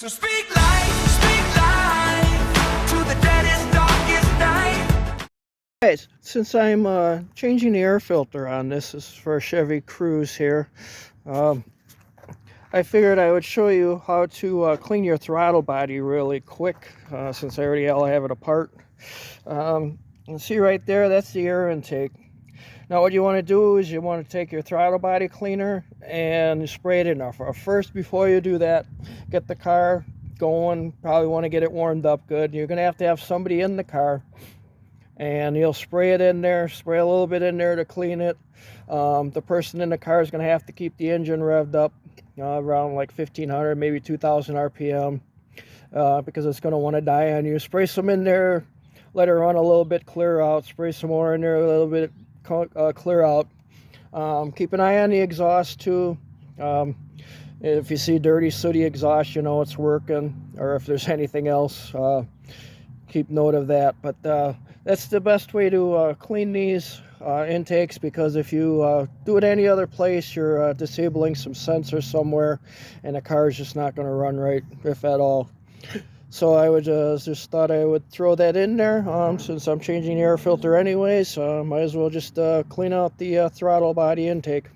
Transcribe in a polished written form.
So speak life to the deadest, darkest night. Guys, since I'm changing the air filter on this is for a Chevy Cruze here. I figured I would show you how to clean your throttle body really quick, since I already all have it apart. You see right there, that's the air intake. Now what you want to do is you want to take your throttle body cleaner and spray it in there. First, before you do that, get the car going. Probably want to get it warmed up good. You're going to have somebody in the car, and you'll spray it in there, spray a little bit in there to clean it. The person in the car is going to have to keep the engine revved up around like 1500, maybe 2000 RPM, because it's going to want to die on you. Spray some in there, let it run a little bit, clear out. Spray some more in there, a little bit, clear out. Keep an eye on the exhaust too. If you see dirty, sooty exhaust, you know it's working, or if there's anything else, keep note of that. But that's the best way to clean these intakes, because if you do it any other place, you're disabling some sensors somewhere, and the car is just not going to run right, if at all. So I would just thought I would throw that in there, since I'm changing the air filter anyways. Might as well just clean out the throttle body intake.